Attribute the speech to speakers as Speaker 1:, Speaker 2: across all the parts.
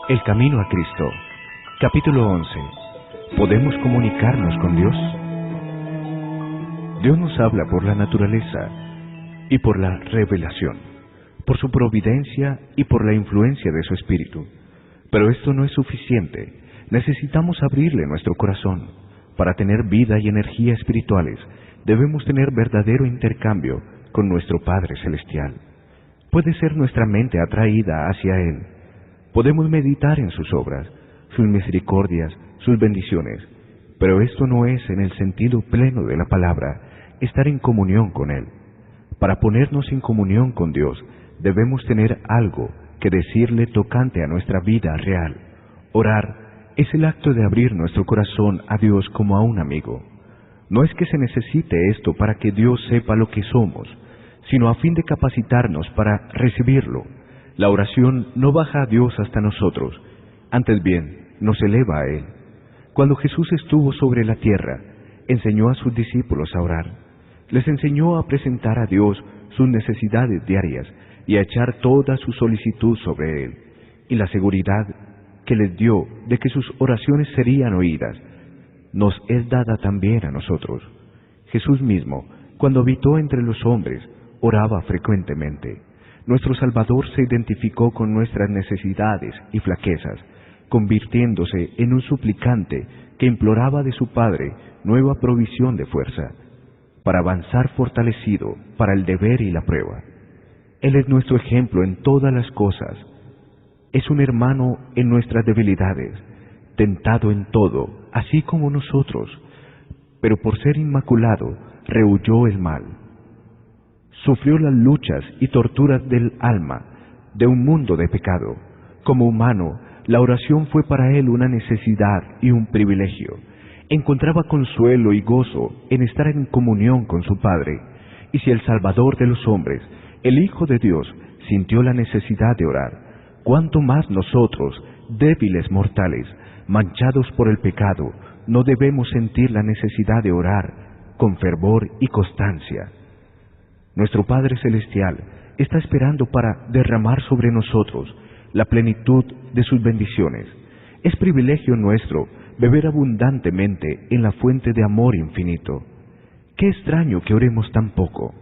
Speaker 1: El camino a Cristo. Capítulo 11. ¿Podemos comunicarnos con Dios? Dios nos habla por la naturaleza y por la revelación, por su providencia y por la influencia de su Espíritu. Pero esto no es suficiente. Necesitamos abrirle nuestro corazón. Para tener vida y energía espirituales, debemos tener verdadero intercambio con nuestro Padre Celestial. Puede ser nuestra mente atraída hacia Él. Podemos meditar en sus obras, sus misericordias, sus bendiciones, pero esto no es, en el sentido pleno de la palabra, estar en comunión con Él. Para ponernos en comunión con Dios, debemos tener algo que decirle tocante a nuestra vida real. Orar es el acto de abrir nuestro corazón a Dios como a un amigo. No es que se necesite esto para que Dios sepa lo que somos, sino a fin de capacitarnos para recibirlo. La oración no baja a Dios hasta nosotros, antes bien, nos eleva a Él. Cuando Jesús estuvo sobre la tierra, enseñó a sus discípulos a orar. Les enseñó a presentar a Dios sus necesidades diarias y a echar toda su solicitud sobre Él. Y la seguridad que les dio de que sus oraciones serían oídas, nos es dada también a nosotros. Jesús mismo, cuando habitó entre los hombres, oraba frecuentemente. Nuestro Salvador se identificó con nuestras necesidades y flaquezas, convirtiéndose en un suplicante que imploraba de su Padre nueva provisión de fuerza, para avanzar fortalecido para el deber y la prueba. Él es nuestro ejemplo en todas las cosas. Es un hermano en nuestras debilidades, tentado en todo, así como nosotros, pero por ser inmaculado, rehuyó el mal. Sufrió las luchas y torturas del alma, de un mundo de pecado. Como humano, la oración fue para él una necesidad y un privilegio. Encontraba consuelo y gozo en estar en comunión con su Padre. Y si el Salvador de los hombres, el Hijo de Dios, sintió la necesidad de orar, ¿cuánto más nosotros, débiles mortales, manchados por el pecado, no debemos sentir la necesidad de orar con fervor y constancia? Nuestro Padre Celestial está esperando para derramar sobre nosotros la plenitud de sus bendiciones. Es privilegio nuestro beber abundantemente en la fuente de amor infinito. Qué extraño que oremos tan poco.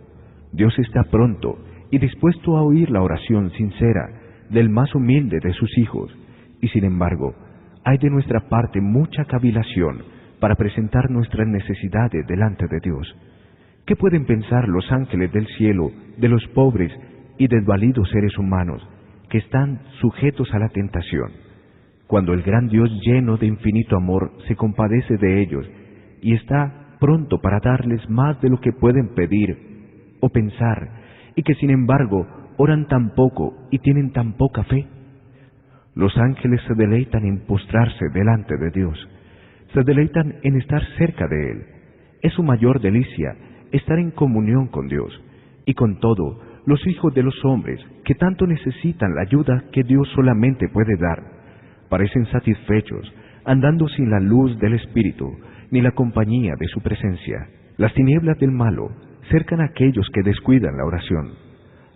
Speaker 1: Dios está pronto y dispuesto a oír la oración sincera del más humilde de sus hijos, y sin embargo, hay de nuestra parte mucha cavilación para presentar nuestras necesidades delante de Dios. ¿Qué pueden pensar los ángeles del cielo de los pobres y desvalidos seres humanos que están sujetos a la tentación, cuando el gran Dios lleno de infinito amor se compadece de ellos y está pronto para darles más de lo que pueden pedir o pensar, y que sin embargo oran tan poco y tienen tan poca fe? Los ángeles se deleitan en postrarse delante de Dios, se deleitan en estar cerca de Él. Es su mayor delicia estar en comunión con Dios, y con todo, los hijos de los hombres, que tanto necesitan la ayuda que Dios solamente puede dar, parecen satisfechos, andando sin la luz del Espíritu, ni la compañía de su presencia. Las tinieblas del malo cercan a aquellos que descuidan la oración.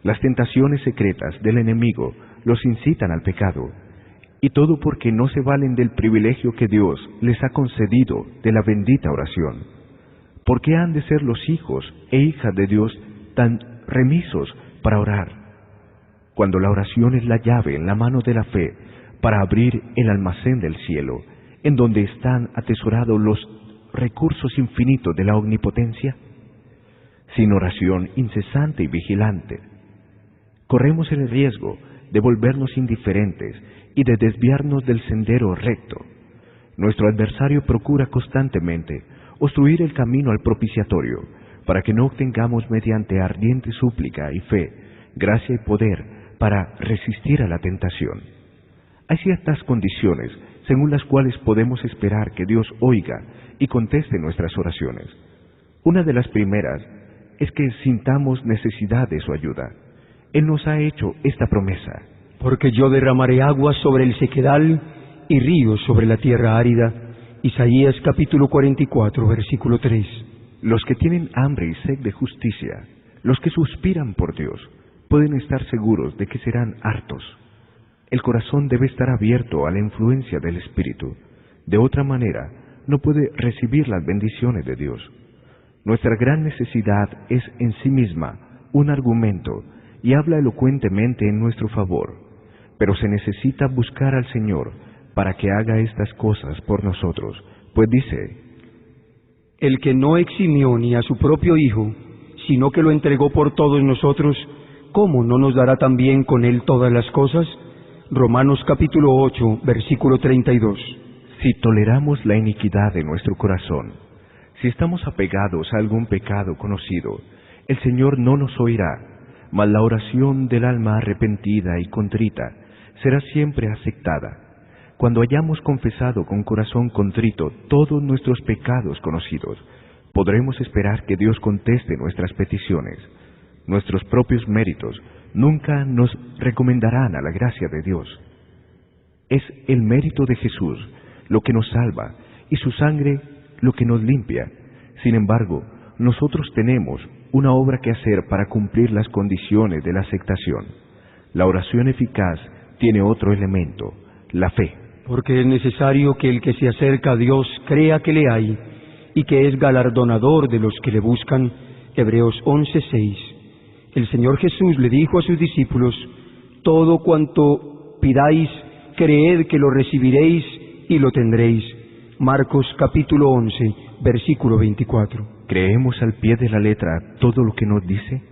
Speaker 1: Las tentaciones secretas del enemigo los incitan al pecado, y todo porque no se valen del privilegio que Dios les ha concedido de la bendita oración. ¿Por qué han de ser los hijos e hijas de Dios tan remisos para orar, cuando la oración es la llave en la mano de la fe para abrir el almacén del cielo, en donde están atesorados los recursos infinitos de la omnipotencia? Sin oración incesante y vigilante, corremos el riesgo de volvernos indiferentes y de desviarnos del sendero recto. Nuestro adversario procura constantemente obstruir el camino al propiciatorio, para que no obtengamos mediante ardiente súplica y fe, gracia y poder para resistir a la tentación. Hay ciertas condiciones según las cuales podemos esperar que Dios oiga y conteste nuestras oraciones. Una de las primeras es que sintamos necesidad de su ayuda. Él nos ha hecho esta promesa:
Speaker 2: porque yo derramaré aguas sobre el sequedal y ríos sobre la tierra árida. Isaías capítulo 44, versículo 3.
Speaker 1: Los que tienen hambre y sed de justicia, los que suspiran por Dios, pueden estar seguros de que serán hartos. El corazón debe estar abierto a la influencia del Espíritu. De otra manera, no puede recibir las bendiciones de Dios. Nuestra gran necesidad es en sí misma un argumento y habla elocuentemente en nuestro favor, pero se necesita buscar al Señor para que haga estas cosas por nosotros, pues dice:
Speaker 2: el que no eximió ni a su propio Hijo, sino que lo entregó por todos nosotros, ¿cómo no nos dará también con él todas las cosas? Romanos capítulo 8, versículo 32.
Speaker 1: Si toleramos la iniquidad de nuestro corazón, si estamos apegados a algún pecado conocido, el Señor no nos oirá, mas la oración del alma arrepentida y contrita será siempre aceptada. Cuando hayamos confesado con corazón contrito todos nuestros pecados conocidos, podremos esperar que Dios conteste nuestras peticiones. Nuestros propios méritos nunca nos recomendarán a la gracia de Dios. Es el mérito de Jesús lo que nos salva y su sangre lo que nos limpia. Sin embargo, nosotros tenemos una obra que hacer para cumplir las condiciones de la aceptación. La oración eficaz tiene otro elemento, la fe.
Speaker 2: Porque es necesario que el que se acerca a Dios crea que le hay y que es galardonador de los que le buscan. Hebreos 11:6. El Señor Jesús le dijo a sus discípulos: todo cuanto pidáis, creed que lo recibiréis y lo tendréis. Marcos capítulo 11, versículo 24.
Speaker 1: ¿Creemos al pie de la letra todo lo que nos dice?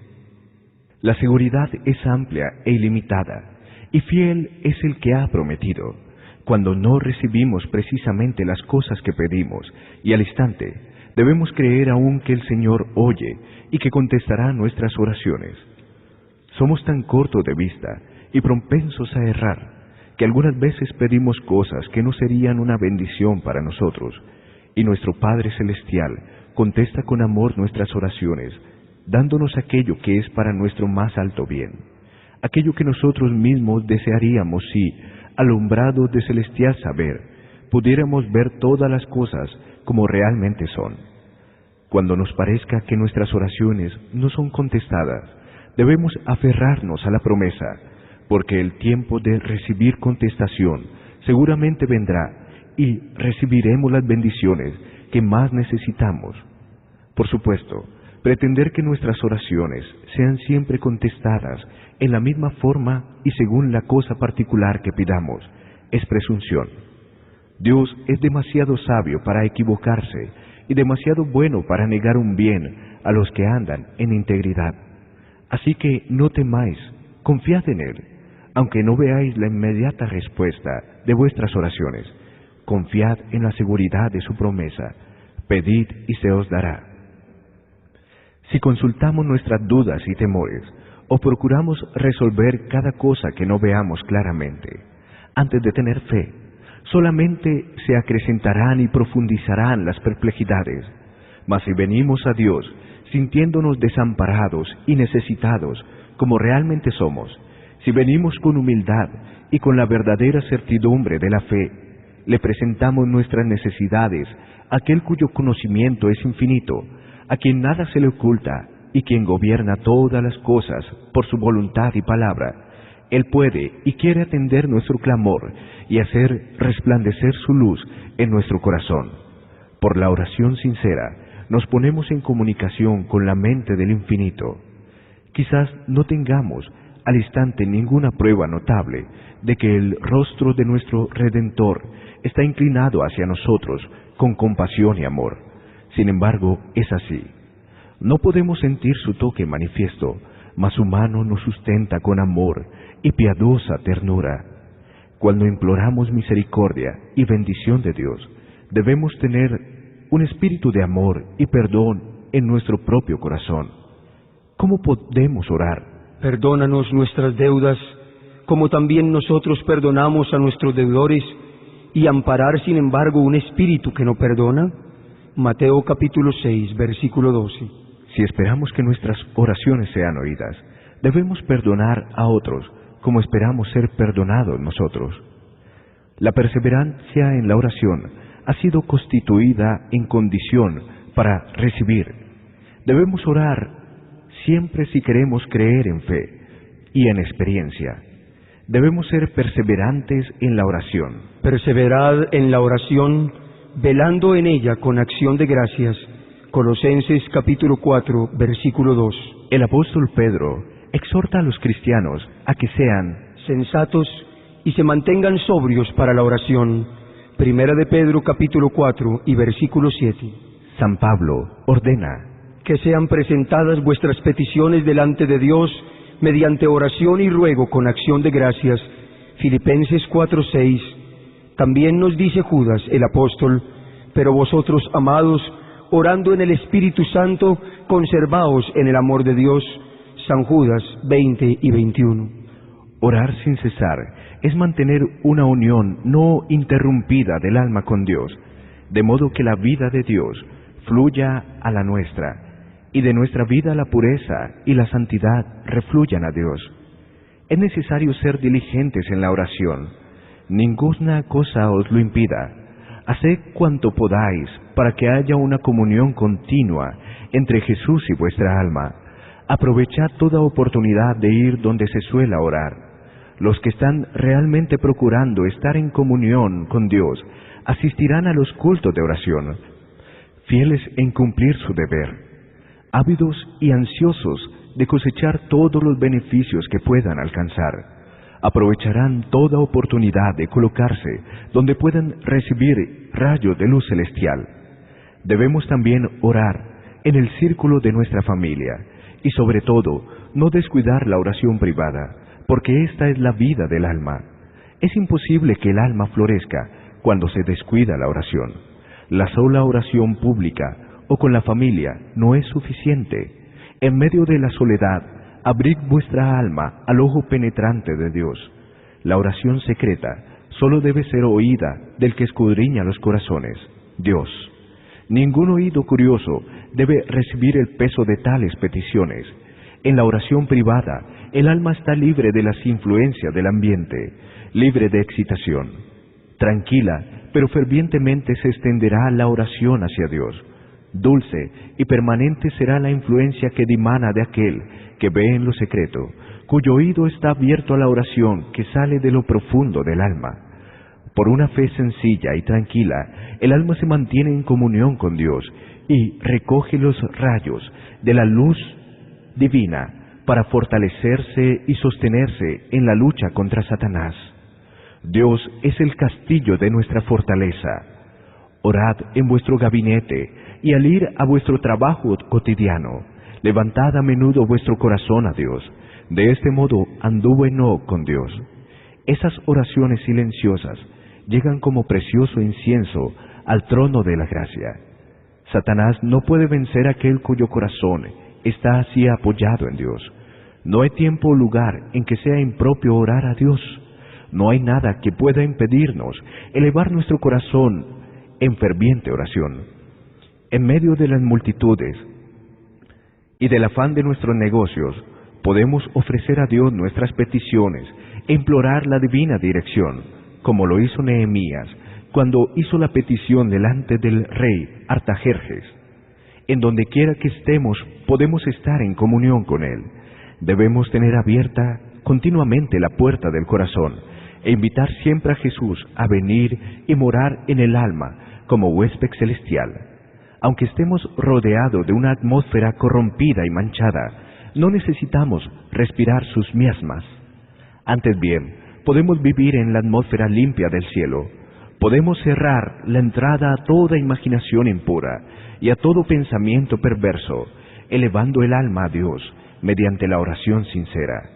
Speaker 1: La seguridad es amplia e ilimitada, y fiel es el que ha prometido. Cuando no recibimos precisamente las cosas que pedimos, y al instante, debemos creer aún que el Señor oye y que contestará nuestras oraciones. Somos tan cortos de vista y propensos a errar, que algunas veces pedimos cosas que no serían una bendición para nosotros, y nuestro Padre Celestial contesta con amor nuestras oraciones, dándonos aquello que es para nuestro más alto bien, aquello que nosotros mismos desearíamos si, alumbrados de celestial saber, pudiéramos ver todas las cosas como realmente son. Cuando nos parezca que nuestras oraciones no son contestadas, debemos aferrarnos a la promesa, porque el tiempo de recibir contestación seguramente vendrá y recibiremos las bendiciones que más necesitamos. Por supuesto, pretender que nuestras oraciones sean siempre contestadas en la misma forma y según la cosa particular que pidamos es presunción. Dios es demasiado sabio para equivocarse y demasiado bueno para negar un bien a los que andan en integridad. Así que no temáis, confiad en Él, aunque no veáis la inmediata respuesta de vuestras oraciones. Confiad en la seguridad de su promesa, pedid y se os dará. Si consultamos nuestras dudas y temores, o procuramos resolver cada cosa que no veamos claramente, antes de tener fe, solamente se acrecentarán y profundizarán las perplejidades. Mas si venimos a Dios, sintiéndonos desamparados y necesitados, como realmente somos, si venimos con humildad y con la verdadera certidumbre de la fe, le presentamos nuestras necesidades a aquel cuyo conocimiento es infinito, a quien nada se le oculta y quien gobierna todas las cosas por su voluntad y palabra. Él puede y quiere atender nuestro clamor y hacer resplandecer su luz en nuestro corazón. Por la oración sincera, nos ponemos en comunicación con la mente del infinito. Quizás no tengamos al instante ninguna prueba notable de que el rostro de nuestro Redentor está inclinado hacia nosotros con compasión y amor. Sin embargo, es así. No podemos sentir su toque manifiesto, mas su mano nos sustenta con amor y piadosa ternura. Cuando imploramos misericordia y bendición de Dios, debemos tener un espíritu de amor y perdón en nuestro propio corazón. ¿Cómo podemos orar?
Speaker 2: Perdónanos nuestras deudas, como también nosotros perdonamos a nuestros deudores, y amparar sin embargo un espíritu que no perdona. Mateo capítulo 6, versículo 12.
Speaker 1: Si esperamos que nuestras oraciones sean oídas, debemos perdonar a otros como esperamos ser perdonados nosotros. La perseverancia en la oración ha sido constituida en condición para recibir. Debemos orar siempre si queremos creer en fe y en experiencia. Debemos ser perseverantes en la oración.
Speaker 2: Perseverad en la oración, velando en ella con acción de gracias. Colosenses capítulo 4, versículo 2.
Speaker 1: El apóstol Pedro exhorta a los cristianos a que sean
Speaker 2: sensatos y se mantengan sobrios para la oración. Primera de Pedro capítulo 4 y versículo 7.
Speaker 1: San Pablo ordena
Speaker 2: que sean presentadas vuestras peticiones delante de Dios mediante oración y ruego con acción de gracias. Filipenses 4:6. También nos dice Judas el apóstol: pero vosotros, amados, orando en el Espíritu Santo, conservaos en el amor de Dios. San Judas 20 y 21.
Speaker 1: Orar sin cesar es mantener una unión no interrumpida del alma con Dios, de modo que la vida de Dios fluya a la nuestra, y de nuestra vida la pureza y la santidad refluyan a Dios. Es necesario ser diligentes en la oración. Ninguna cosa os lo impida. Haced cuanto podáis para que haya una comunión continua entre Jesús y vuestra alma. Aprovechad toda oportunidad de ir donde se suela orar. Los que están realmente procurando estar en comunión con Dios asistirán a los cultos de oración, fieles en cumplir su deber, ávidos y ansiosos de cosechar todos los beneficios que puedan alcanzar. Aprovecharán toda oportunidad de colocarse donde puedan recibir rayos de luz celestial. Debemos también orar en el círculo de nuestra familia y sobre todo no descuidar la oración privada, porque esta es la vida del alma. Es imposible que el alma florezca cuando se descuida la oración. La sola oración pública o con la familia no es suficiente. En medio de la soledad, abrid vuestra alma al ojo penetrante de Dios. La oración secreta solo debe ser oída del que escudriña los corazones, Dios. Ningún oído curioso debe recibir el peso de tales peticiones. En la oración privada, el alma está libre de las influencias del ambiente, libre de excitación. Tranquila, pero fervientemente se extenderá la oración hacia Dios. Dulce y permanente será la influencia que dimana de aquel que ve en lo secreto, cuyo oído está abierto a la oración que sale de lo profundo del alma. Por una fe sencilla y tranquila, el alma se mantiene en comunión con Dios y recoge los rayos de la luz divina para fortalecerse y sostenerse en la lucha contra Satanás. Dios es el castillo de nuestra fortaleza. Orad en vuestro gabinete y al ir a vuestro trabajo cotidiano, levantad a menudo vuestro corazón a Dios. De este modo anduvo Enoc con Dios. Esas oraciones silenciosas llegan como precioso incienso al trono de la gracia. Satanás no puede vencer a aquel cuyo corazón está así apoyado en Dios. No hay tiempo o lugar en que sea impropio orar a Dios. No hay nada que pueda impedirnos elevar nuestro corazón en ferviente oración. En medio de las multitudes y del afán de nuestros negocios, podemos ofrecer a Dios nuestras peticiones e implorar la divina dirección, como lo hizo Nehemías cuando hizo la petición delante del rey Artajerjes. En donde quiera que estemos, podemos estar en comunión con Él. Debemos tener abierta continuamente la puerta del corazón e invitar siempre a Jesús a venir y morar en el alma como huésped celestial. Aunque estemos rodeados de una atmósfera corrompida y manchada, no necesitamos respirar sus miasmas. Antes bien, podemos vivir en la atmósfera limpia del cielo. Podemos cerrar la entrada a toda imaginación impura y a todo pensamiento perverso, elevando el alma a Dios mediante la oración sincera.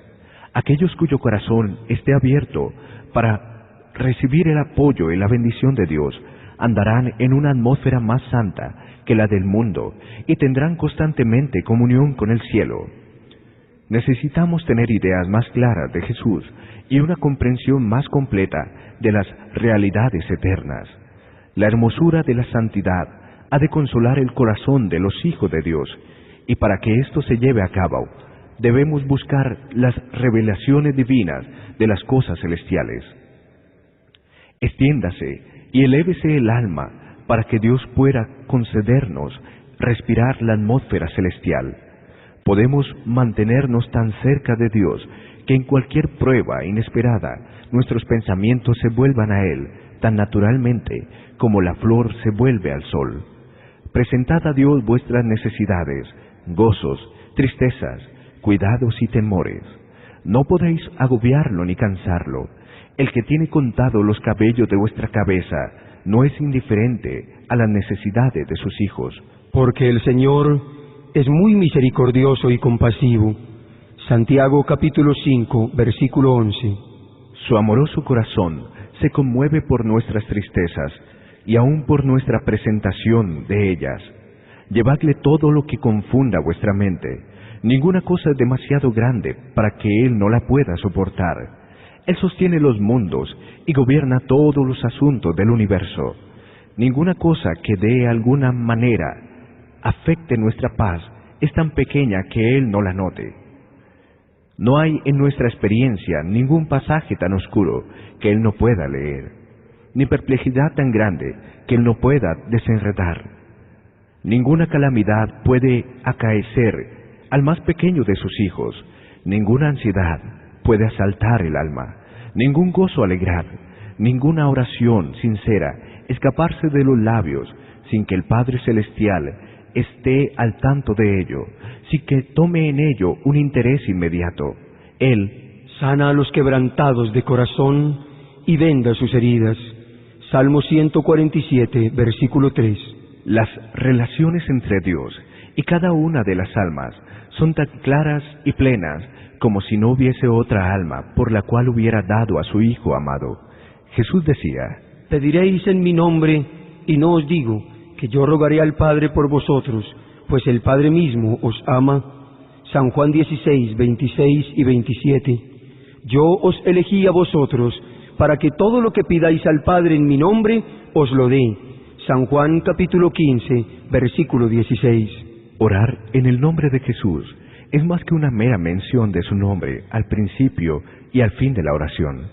Speaker 1: Aquellos cuyo corazón esté abierto para recibir el apoyo y la bendición de Dios, andarán en una atmósfera más santa que la del mundo y tendrán constantemente comunión con el cielo. Necesitamos tener ideas más claras de Jesús y una comprensión más completa de las realidades eternas. La hermosura de la santidad ha de consolar el corazón de los hijos de Dios, y para que esto se lleve a cabo, debemos buscar las revelaciones divinas de las cosas celestiales. Extiéndase y elévese el alma para que Dios pueda concedernos respirar la atmósfera celestial. Podemos mantenernos tan cerca de Dios que en cualquier prueba inesperada nuestros pensamientos se vuelvan a Él tan naturalmente como la flor se vuelve al sol. Presentad a Dios vuestras necesidades, gozos, tristezas, cuidados y temores. No podéis agobiarlo ni cansarlo. El que tiene contados los cabellos de vuestra cabeza no es indiferente a las necesidades de sus hijos.
Speaker 2: Porque el Señor es muy misericordioso y compasivo. Santiago capítulo 5, versículo 11.
Speaker 1: Su amoroso corazón se conmueve por nuestras tristezas y aun por nuestra presentación de ellas. Llevadle todo lo que confunda vuestra mente. Ninguna cosa es demasiado grande para que Él no la pueda soportar. Él sostiene los mundos y gobierna todos los asuntos del universo. Ninguna cosa que de alguna manera afecte nuestra paz es tan pequeña que Él no la note. No hay en nuestra experiencia ningún pasaje tan oscuro que Él no pueda leer, ni perplejidad tan grande que Él no pueda desenredar. Ninguna calamidad puede acaecer al más pequeño de sus hijos, ninguna ansiedad puede asaltar el alma, ningún gozo alegrar, ninguna oración sincera escaparse de los labios sin que el Padre Celestial esté al tanto de ello, sin que tome en ello un interés inmediato. Él
Speaker 2: sana a los quebrantados de corazón y venda sus heridas. Salmo 147, versículo 3.
Speaker 1: Las relaciones entre Dios y cada una de las almas son tan claras y plenas como si no hubiese otra alma por la cual hubiera dado a su Hijo amado. Jesús decía:
Speaker 2: Pediréis en mi nombre, y no os digo que yo rogaré al Padre por vosotros, pues el Padre mismo os ama. San Juan 16, 26 y 27. Yo os elegí a vosotros, para que todo lo que pidáis al Padre en mi nombre, os lo dé. San Juan capítulo 15, versículo 16.
Speaker 1: Orar en el nombre de Jesús es más que una mera mención de su nombre al principio y al fin de la oración.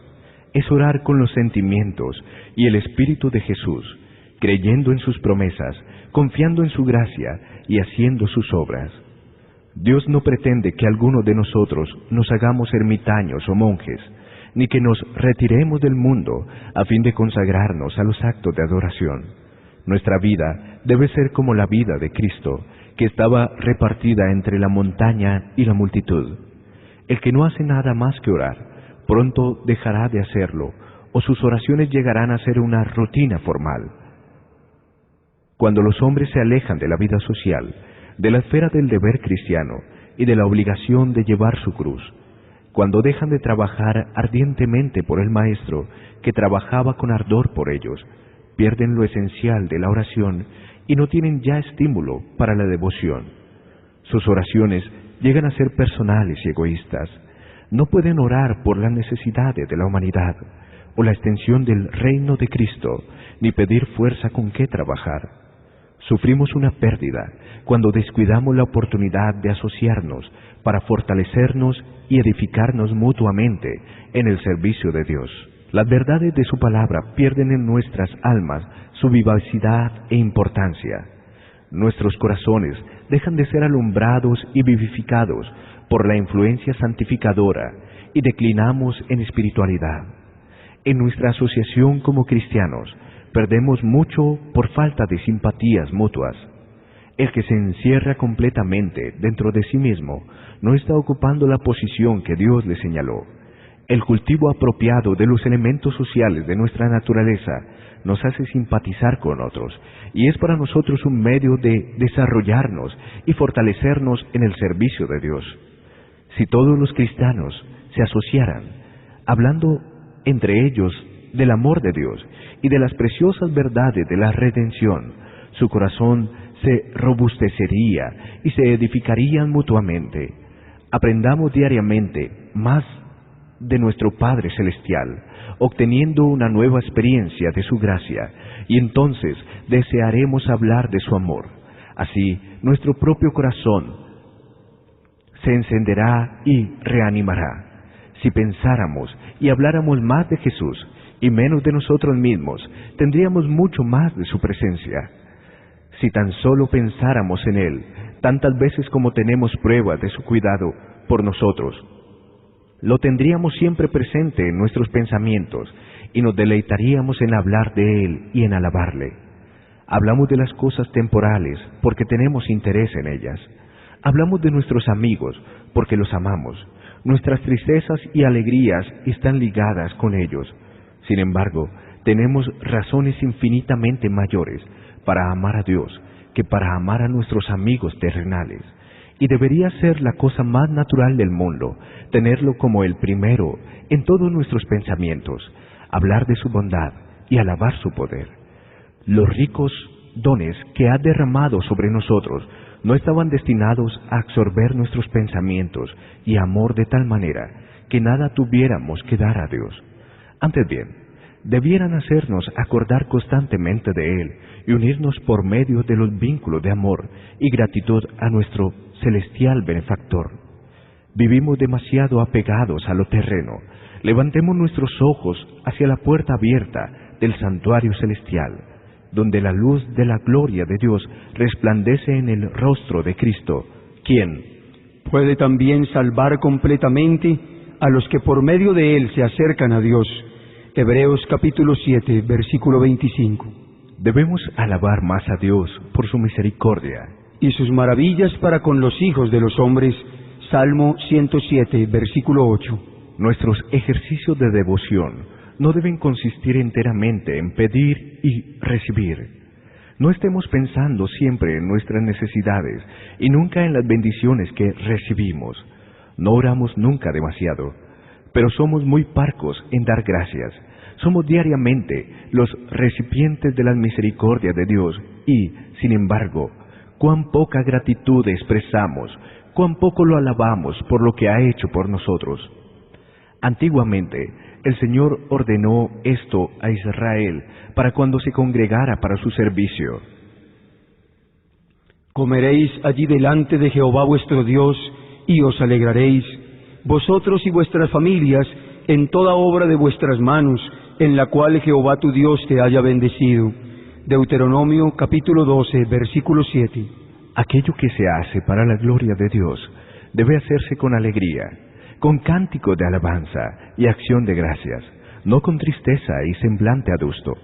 Speaker 1: Es orar con los sentimientos y el espíritu de Jesús, creyendo en sus promesas, confiando en su gracia y haciendo sus obras. Dios no pretende que alguno de nosotros nos hagamos ermitaños o monjes, ni que nos retiremos del mundo a fin de consagrarnos a los actos de adoración. Nuestra vida debe ser como la vida de Cristo, que estaba repartida entre la montaña y la multitud. El que no hace nada más que orar, pronto dejará de hacerlo, o sus oraciones llegarán a ser una rutina formal. Cuando los hombres se alejan de la vida social, de la esfera del deber cristiano y de la obligación de llevar su cruz, cuando dejan de trabajar ardientemente por el Maestro que trabajaba con ardor por ellos, pierden lo esencial de la oración y no tienen ya estímulo para la devoción. Sus oraciones llegan a ser personales y egoístas. No pueden orar por las necesidades de la humanidad o la extensión del reino de Cristo, ni pedir fuerza con qué trabajar. Sufrimos una pérdida cuando descuidamos la oportunidad de asociarnos para fortalecernos y edificarnos mutuamente en el servicio de Dios. Las verdades de su palabra pierden en nuestras almas su vivacidad e importancia. Nuestros corazones dejan de ser alumbrados y vivificados por la influencia santificadora y declinamos en espiritualidad. En nuestra asociación como cristianos perdemos mucho por falta de simpatías mutuas. El que se encierra completamente dentro de sí mismo no está ocupando la posición que Dios le señaló. El cultivo apropiado de los elementos sociales de nuestra naturaleza nos hace simpatizar con otros y es para nosotros un medio de desarrollarnos y fortalecernos en el servicio de Dios. Si todos los cristianos se asociaran, hablando entre ellos del amor de Dios y de las preciosas verdades de la redención, su corazón se robustecería y se edificarían mutuamente. Aprendamos diariamente más de nuestro Padre Celestial, obteniendo una nueva experiencia de su gracia, y entonces desearemos hablar de su amor. Así, nuestro propio corazón se encenderá y reanimará. Si pensáramos y habláramos más de Jesús y menos de nosotros mismos, tendríamos mucho más de su presencia. Si tan solo pensáramos en Él, tantas veces como tenemos pruebas de su cuidado por nosotros, Lo tendríamos siempre presente en nuestros pensamientos y nos deleitaríamos en hablar de Él y en alabarle. Hablamos de las cosas temporales porque tenemos interés en ellas. Hablamos de nuestros amigos porque los amamos. Nuestras tristezas y alegrías están ligadas con ellos. Sin embargo, tenemos razones infinitamente mayores para amar a Dios que para amar a nuestros amigos terrenales. Y debería ser la cosa más natural del mundo, tenerlo como el primero en todos nuestros pensamientos, hablar de su bondad y alabar su poder. Los ricos dones que ha derramado sobre nosotros no estaban destinados a absorber nuestros pensamientos y amor de tal manera que nada tuviéramos que dar a Dios. Antes bien, debieran hacernos acordar constantemente de Él y unirnos por medio de los vínculos de amor y gratitud a nuestro celestial benefactor. Vivimos demasiado apegados a lo terreno. Levantemos nuestros ojos hacia la puerta abierta del santuario celestial, donde la luz de la gloria de Dios resplandece en el rostro de Cristo, quien
Speaker 2: puede también salvar completamente a los que por medio de Él se acercan a Dios. Hebreos capítulo 7, versículo 25.
Speaker 1: Debemos alabar más a Dios por su misericordia
Speaker 2: y sus maravillas para con los hijos de los hombres. Salmo 107, versículo 8.
Speaker 1: Nuestros ejercicios de devoción no deben consistir enteramente en pedir y recibir. No estemos pensando siempre en nuestras necesidades y nunca en las bendiciones que recibimos. No oramos nunca demasiado, pero somos muy parcos en dar gracias. Somos diariamente los recipientes de la misericordia de Dios y, sin embargo, cuán poca gratitud expresamos, cuán poco lo alabamos por lo que ha hecho por nosotros. Antiguamente, el Señor ordenó esto a Israel para cuando se congregara para su servicio.
Speaker 2: Comeréis allí delante de Jehová vuestro Dios y os alegraréis, vosotros y vuestras familias, en toda obra de vuestras manos, en la cual Jehová tu Dios te haya bendecido. Deuteronomio capítulo 12, versículo 7.
Speaker 1: Aquello que se hace para la gloria de Dios debe hacerse con alegría, con cántico de alabanza y acción de gracias, no con tristeza y semblante adusto.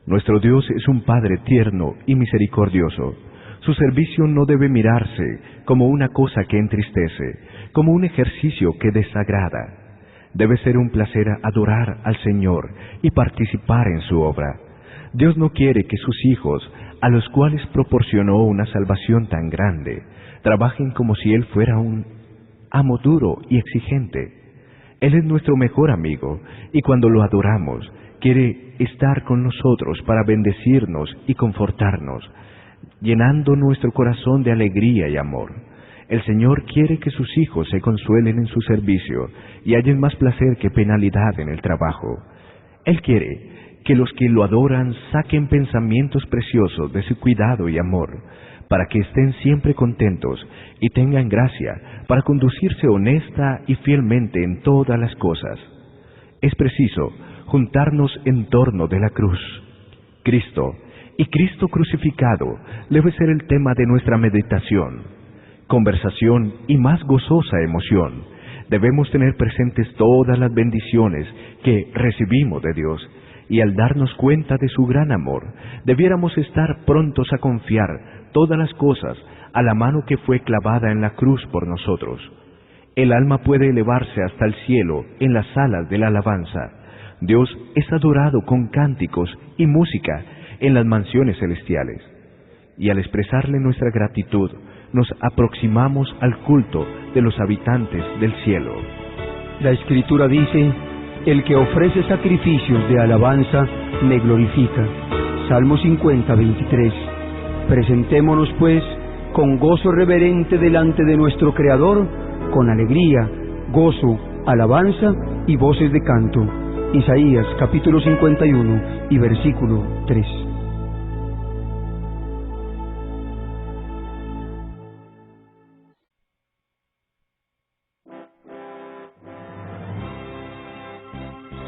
Speaker 1: Nuestro Dios es un Padre tierno y misericordioso. Su servicio no debe mirarse como una cosa que entristece, como un ejercicio que desagrada. Debe ser un placer adorar al Señor y participar en su obra. Dios no quiere que sus hijos, a los cuales proporcionó una salvación tan grande, trabajen como si Él fuera un amo duro y exigente. Él es nuestro mejor amigo y cuando lo adoramos, quiere estar con nosotros para bendecirnos y confortarnos, llenando nuestro corazón de alegría y amor. El Señor quiere que sus hijos se consuelen en su servicio y hallen más placer que penalidad en el trabajo. Él quiere que los que lo adoran saquen pensamientos preciosos de su cuidado y amor, para que estén siempre contentos y tengan gracia para conducirse honesta y fielmente en todas las cosas. Es preciso juntarnos en torno de la cruz. Cristo y Cristo crucificado debe ser el tema de nuestra meditación, conversación y más gozosa emoción. Debemos tener presentes todas las bendiciones que recibimos de Dios y al darnos cuenta de su gran amor, debiéramos estar prontos a confiar todas las cosas a la mano que fue clavada en la cruz por nosotros. El alma puede elevarse hasta el cielo en las salas de la alabanza. Dios es adorado con cánticos y música en las mansiones celestiales. Y al expresarle nuestra gratitud, nos aproximamos al culto de los habitantes del cielo.
Speaker 2: La Escritura dice: el que ofrece sacrificios de alabanza me glorifica. Salmo 50, 23. Presentémonos pues con gozo reverente delante de nuestro Creador, con alegría, gozo, alabanza y voces de canto. Isaías capítulo 51 y versículo 3.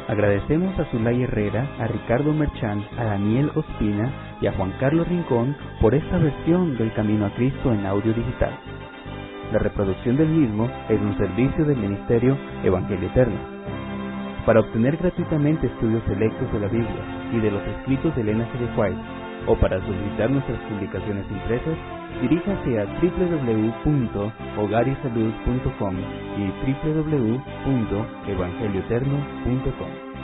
Speaker 3: Agradecemos a Zulay Herrera, a Ricardo Merchán, a Daniel Ospina y a Juan Carlos Rincón por esta versión del Camino a Cristo en audio digital. La reproducción del mismo es un servicio del Ministerio Evangelio Eterno. Para obtener gratuitamente estudios selectos de la Biblia y de los escritos de Elena G. White, o para solicitar nuestras publicaciones impresas, diríjase a www.hogarysalud.com y www.evangelioeterno.com.